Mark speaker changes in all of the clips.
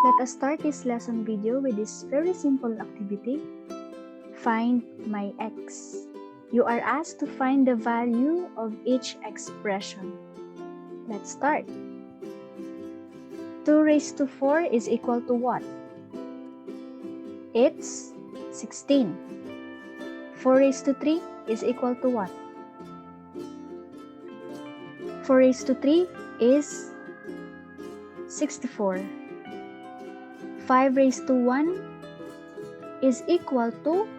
Speaker 1: Let us start this lesson video with this very simple activity. Find my x. You are asked to find the value of each expression. Let's start. 2 raised to 4 is equal to what? It's 16. 4 raised to 3 is equal to what? 4 raised to 3 is 64. 5 raised to 1 is equal to,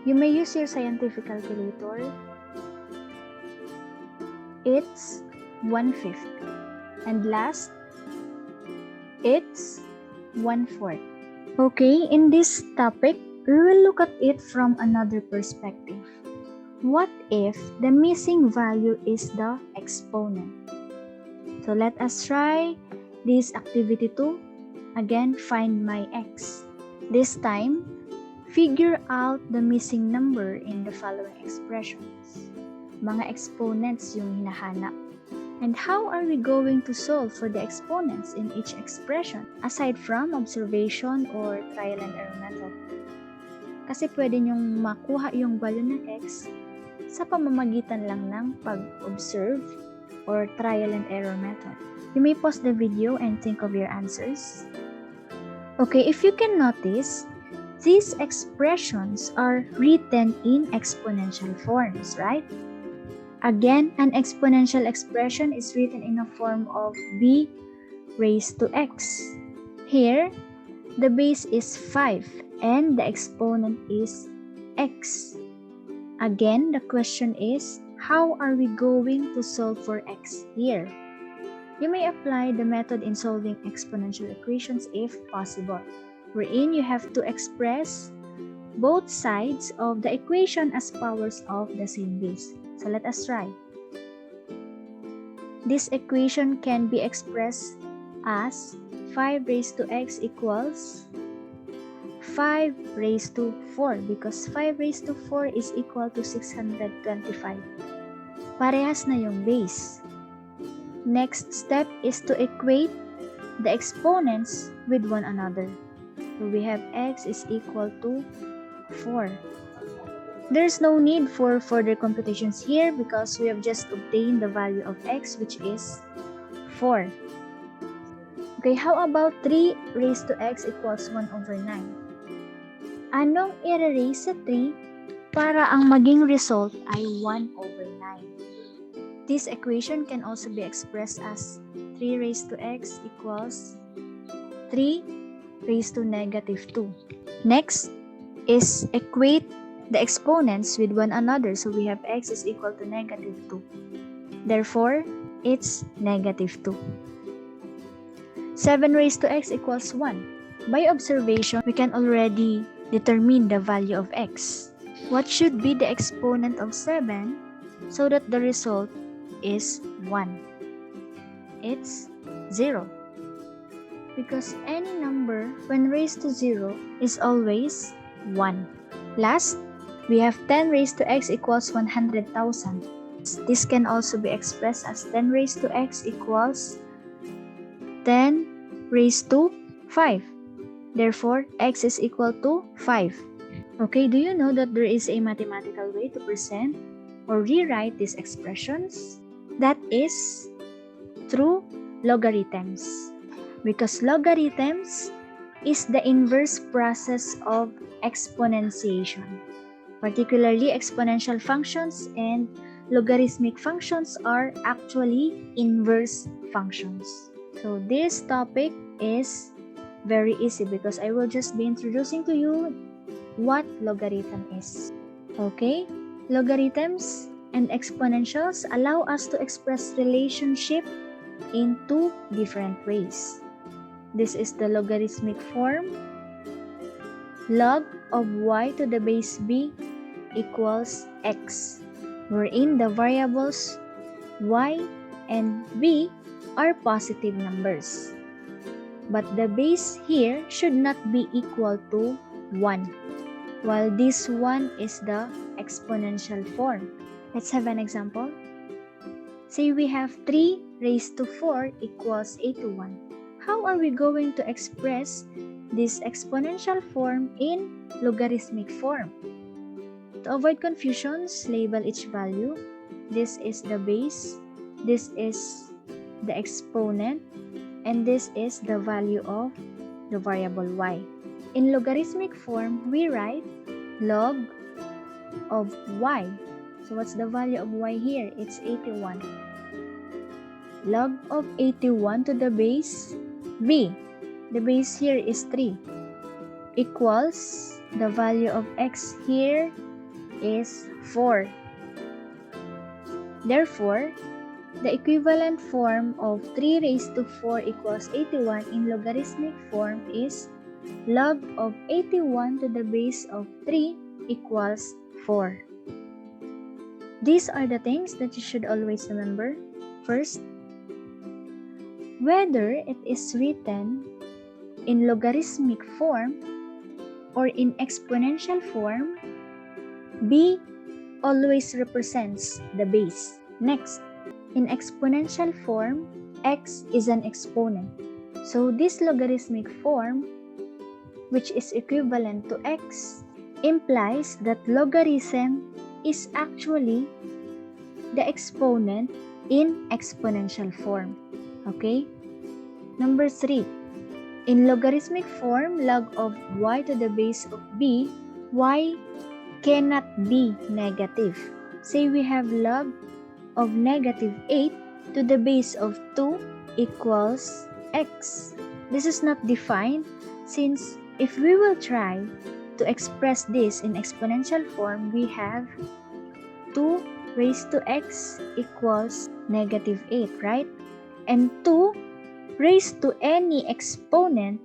Speaker 1: you may use your scientific calculator, it's 1/5. And last, it's 1/4. Okay, in this topic, we will look at it from another perspective. What if the missing value is the exponent? So let us try this activity 2. Again, find my x. This time, figure out the missing number in the following expressions. Mga exponents yung hinahanap. And how are we going to solve for the exponents in each expression aside from observation or trial and error method? Kasi pwede nyong makuha yung value ng x sa pamamagitan lang ng pag-observe or trial and error method. You may pause the video and think of your answers. Okay, if you can notice, these expressions are written in exponential forms, right? Again, an exponential expression is written in a form of b raised to x. Here, the base is 5 and the exponent is x. Again, the question is, how are we going to solve for x here? You may apply the method in solving exponential equations if possible, wherein you have to express both sides of the equation as powers of the same base. So let us try. This equation can be expressed as 5 raised to x equals 5 raised to 4 because 5 raised to 4 is equal to 625. Parehas na yung base. Next step is to equate the exponents with one another. So we have x is equal to 4. There's no need for further computations here because we have just obtained the value of x, which is 4. Okay, how about 3 raised to x equals 1/9? Anong i-raise sa 3 para ang maging result ay 1/9? This equation can also be expressed as 3 raised to x equals 3 raised to -2. Next is equate the exponents with one another. So we have x is equal to -2. Therefore, it's -2. 7 raised to x equals 1. By observation, we can already determine the value of x. What should be the exponent of 7 so that the result is 1? It's 0. Because any number when raised to 0 is always 1. Last, we have 10 raised to x equals 100,000. This can also be expressed as 10 raised to x equals 10 raised to 5. Therefore, x is equal to 5. Okay, do you know that there is a mathematical way to present or rewrite these expressions? That is through logarithms. Because logarithms is the inverse process of exponentiation. Particularly, exponential functions and logarithmic functions are actually inverse functions. So this topic is very easy because I will just be introducing to you what logarithm is. Okay? Logarithms and exponentials allow us to express relationship in 2 different ways. This is the logarithmic form. Log of y to the base b equals x, wherein the variables y and b are positive numbers. But the base here should not be equal to 1, while this one is the exponential form. Let's have an example. Say we have 3 raised to 4 equals 81. how are we going to express this exponential form in logarithmic form? To avoid confusions, label each value. This is the base, this is the exponent, and this is the value of the variable y. In logarithmic form, we write log of y. So what's the value of y here? It's 81. Log of 81 to the base b. The base here is 3 equals the value of x here is 4. Therefore, the equivalent form of 3 raised to 4 equals 81 in logarithmic form is log of 81 to the base of 3 equals 4. These are the things that you should always remember. First, whether it is written in logarithmic form or in exponential form, b always represents the base. Next, in exponential form, x is an exponent. So this logarithmic form, which is equivalent to x, implies that logarithm is actually the exponent in exponential form. Okay? Number 3. In logarithmic form, log of y to the base of b, y cannot be negative. Say we have log of negative 8 to the base of 2 equals x. This is not defined since if we will try to express this in exponential form, we have 2 raised to x equals negative 8, right? And 2 raised to any exponent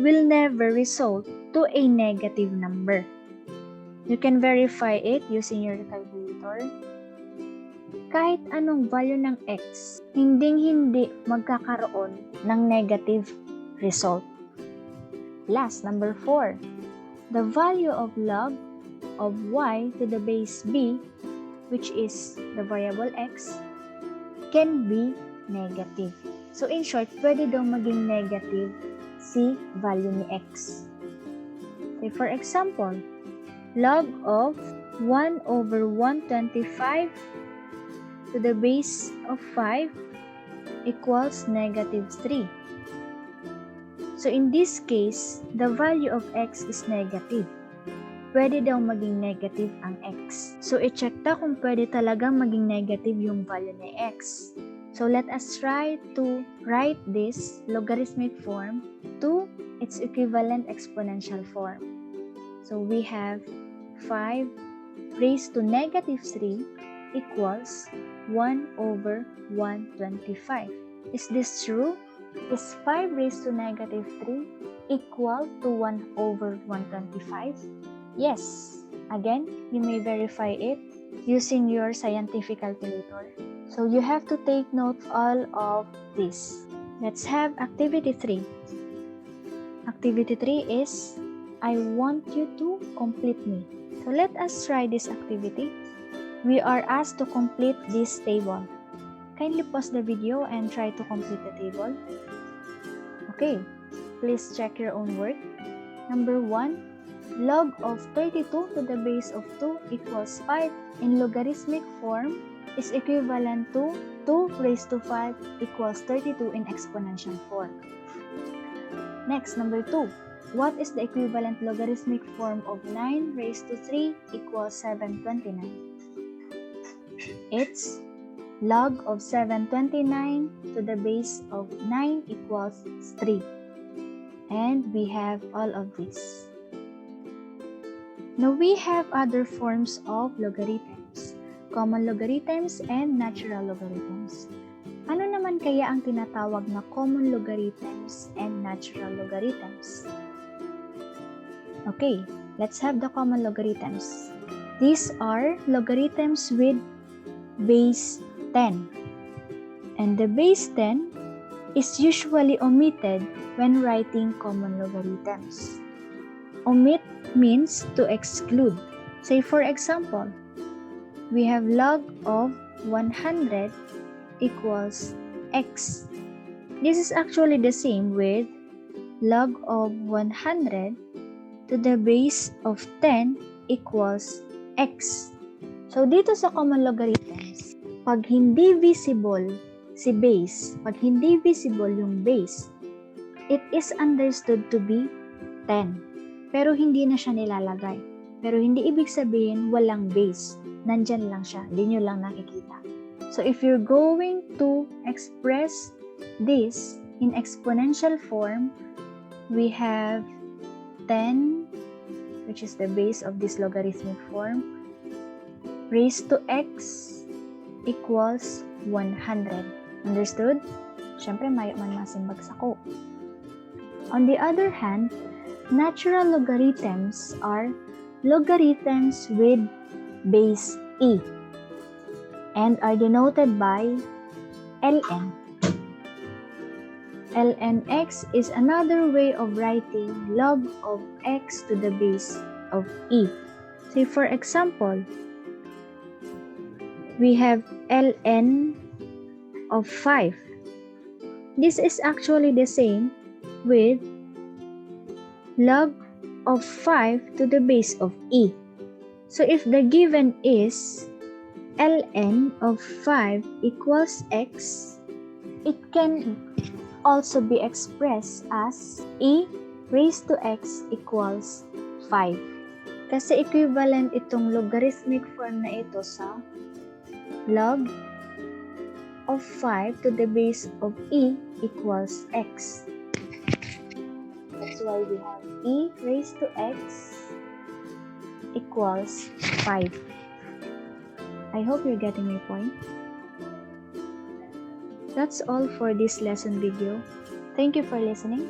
Speaker 1: will never result to a negative number. You can verify it using your calculator. Kahit anong value ng x, hindi magkakaroon ng negative result. Last, number 4. The value of log of y to the base b, which is the variable x, can be negative. So in short, pwede daw maging negative si value ni x. Say for example, log of 1 over 125 to the base of 5 equals negative 3. So in this case, the value of x is negative. Pwede daw maging negative ang x. So i-check ta kung pwede talagang maging negative yung value ni x. So let us try to write this logarithmic form to its equivalent exponential form. So we have 5 raised to negative 3 equals 1 over 125. Is this true? Is 5 raised to negative 3 equal to 1 over 125? Yes. Again, you may verify it using your scientific calculator. So you have to take note all of this. Let's have activity 3. Activity 3 is, I want you to complete me. So let us try this activity. We are asked to complete this table. Kindly pause the video and try to complete the table. Okay, please check your own work. Number 1, log of 32 to the base of 2 equals 5 in logarithmic form is equivalent to 2 raised to 5 equals 32 in exponential form. Next, number 2. What is the equivalent logarithmic form of 9 raised to 3 equals 729? It's log of 729 to the base of 9 equals 3. And we have all of this. Now we have other forms of logarithms, common logarithms and natural logarithms. Ano naman kaya ang tinatawag na common logarithms and natural logarithms? Okay, let's have the common logarithms. These are logarithms with base 10. And the base 10 is usually omitted when writing common logarithms. Omit means to exclude. Say for example, we have log of 100 equals x. This is actually the same with log of 100 to the base of 10 equals x. So, dito sa common logarithms, pag hindi visible si base, pag hindi visible yung base, it is understood to be 10. Pero hindi na siya nilalagay. Pero hindi ibig sabihin walang base. Nandyan lang siya. Hindi nyo lang nakikita. So, if you're going to express this in exponential form, we have 10, which is the base of this logarithmic form, raised to x equals 100. Understood? Siyempre, mayo man masimbag sa ko. On the other hand, natural logarithms are logarithms with base e and are denoted by ln. lnx is another way of writing log of x to the base of e. So, for example, we have ln of 5. This is actually the same with log of 5 to the base of e. So, if the given is ln of 5 equals x, it can also be expressed as e raised to x equals 5. Kasi equivalent itong logarithmic form na ito sa log of 5 to the base of e equals x. That's why we have e raised to x equals 5. I hope you're getting my point. That's all for this lesson video. Thank you for listening.